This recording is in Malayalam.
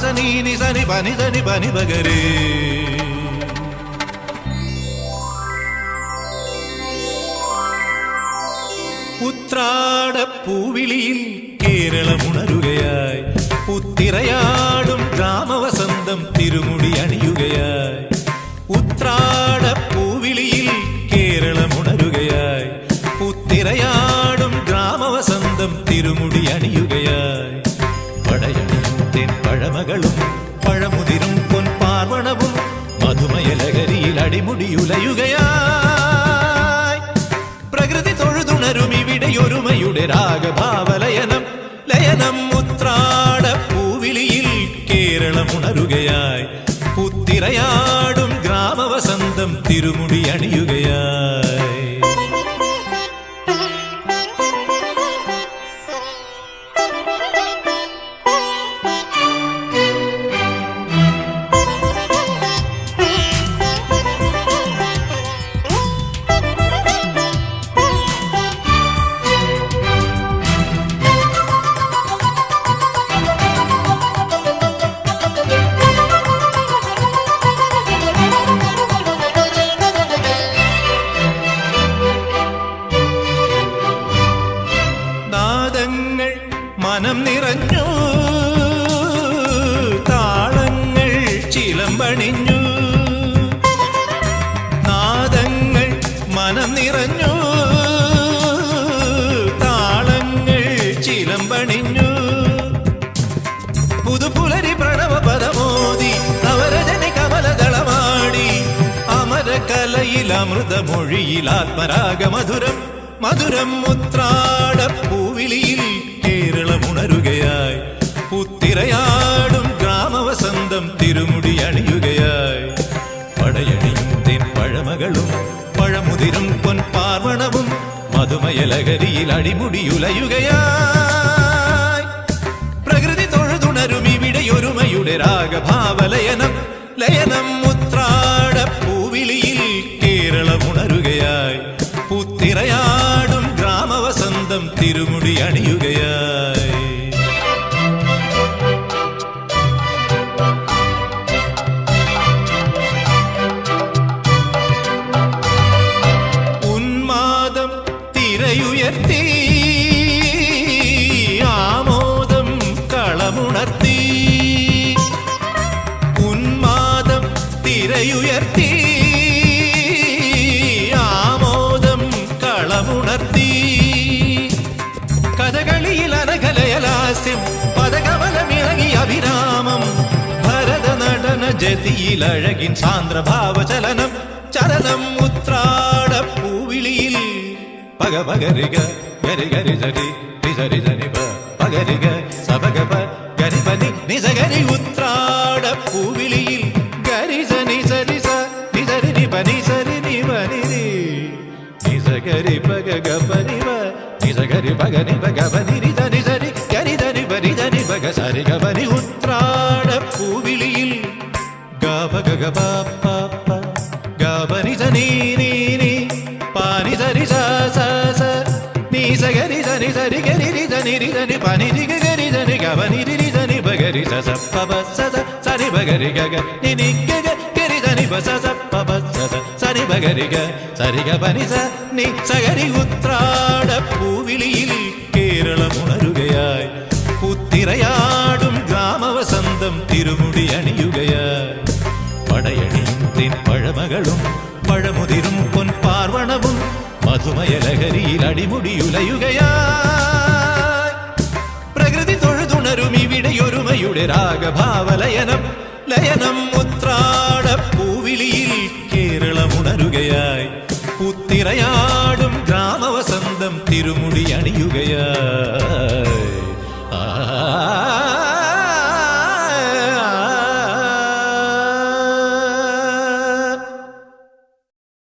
സനി നി സനി പനി സനി പനി പകരേ. ഉത്രാടപ്പൂവിളിയിൽ കേരളമുണരുകയായി, പുത്തിരയാടും ഗ്രാമവസന്തം തിരുമുടി അണിയുകയായി. ഉത്രാടപ്പൂവിളിയിൽ കേരളമുണരുകയായി, പുത്തിരയാടും ഗ്രാമവസന്തം തിരുമുടി അണിയുകയായി. പടയണിയും തെൻ പഴമകളും പഴമുതിരും പൊൻപാർവണവും മധുമയലഹരിയിൽ അടിമുടിയുലയുകയായി. പ്രകൃതി തൊഴുതുണരും ഇവിടെയൊരുമയുടെ രാഗഭാവലയനം ലയനം. ഉത്രാടപ്പൂവിളിയിൽ കേരളമുണരുകയായി, പുത്തിരയാടും ഗ്രാമവസന്തം തിരുമുടി അണിയുകയായി. മനം നിറഞ്ഞു, താളങ്ങൾ ചിലമ്പണിഞ്ഞു. നാദങ്ങൾ മനം നിറഞ്ഞു, താളങ്ങൾ ചിലമ്പണിഞ്ഞു. പുതുപുലരി പ്രണവ പദമോദി നവരജനി കമലദളമാടി. അമരകലയിൽ അമൃതമൊഴിയിൽ ആത്മരാഗമധുരം മധുരം. ഉത്രാടപ്പൂവിളിയിൽ കേരളമുണരുകയായി, പുത്തിരയാടും ഗ്രാമവസന്തം തിരുമുടി അണിയുകയായി. പടയണിയും തെൻ പഴമകളും പഴമുതിരും പൊൻപാർവണവും മധുമയലഹരിയിൽ അടിമുടിയുലയുകയായി. പ്രകൃതി തൊഴുതുണരും ഇവിടെയൊരുമയുടെ രാഗഭാവലയനം ലയനം. ഉത്രാടപ്പൂവിളിയിൽ കേരളമുണരുകയായി, പുത്തിരയാടും ഗ്രാമവസന്തം തിരുമുടി അണിയുകയായി. ഉന്മാദം തിരയുയർത്തി, ആമോദം കളമുണർത്തി. ഉന്മാദം തിരയുയർത്തി, കഥകളിയിൽ അനകലയലാസ്യം പദകമലമിളകി അഭിരാമം. ഭരതനടന ജതിയിൽ അഴകിൻ സാന്ദ്രഭാവചലനം ചലനം. ഉത്രാടപ്പൂവിളിയിൽ പഗപഗരിക ഗരി ഗരി ജരി രിജരി ജനിപ പഗരിക സപഗപ ഗരിപനി നിസഗരി. ഉത്രാടപ്പൂവിളിയിൽ ഗരിജനി സരിസ നിസരി നിപനി സരി നിപനി നിസഗരി പഗപനിവ നിസഗരി പഗനി പഗപനി രിജനി സരി ഗരി ധനി പരി ധനി പഗ സരി ഗപനി. ഉത്രാടപ്പൂവിളിയിൽ ഗപഗപ ഗപനി സനി നീ നീ പാനി സരി സ സ സ നീ സഗരി ധനി സരി ഗരി രിജനി രിജനി പനി രി ഗരി ധനി ഗപനി രി ധനി പഗരി സ സ പ സ സ സരി പഗരി ഗഗ നി നി ഗഗ ഗരി ധനി പ സ സ പ സ സ സരി പഗരി ഗ സരി ഗപനി സ നി സഗരി. ഉത്രാടപ്പൂവിളിയിൽ കേരളമുണരുകയായി, പുത്തിരയാടും ഗ്രാമവസന്തം തിരുമുടി അണിയുകയായി. പടയണിയും തെൻ പഴമകളും പഴമുതിരും പൊൻപാർവണവും മധുമയലഹരിയിൽ അടിമുടിയുലയുകയായി. പ്രകൃതി തൊഴുതുണരും ഇവിടെയൊരുമയുടെ രാഗഭാവലയനം ലയനം. ഉത്രാടപ്പൂവിളിയിൽ കേരളമുണരുകയായി, പുത്തിരയാടും ഗ്രാമവസന്തം തിരുമുടി അണിയുകയായി.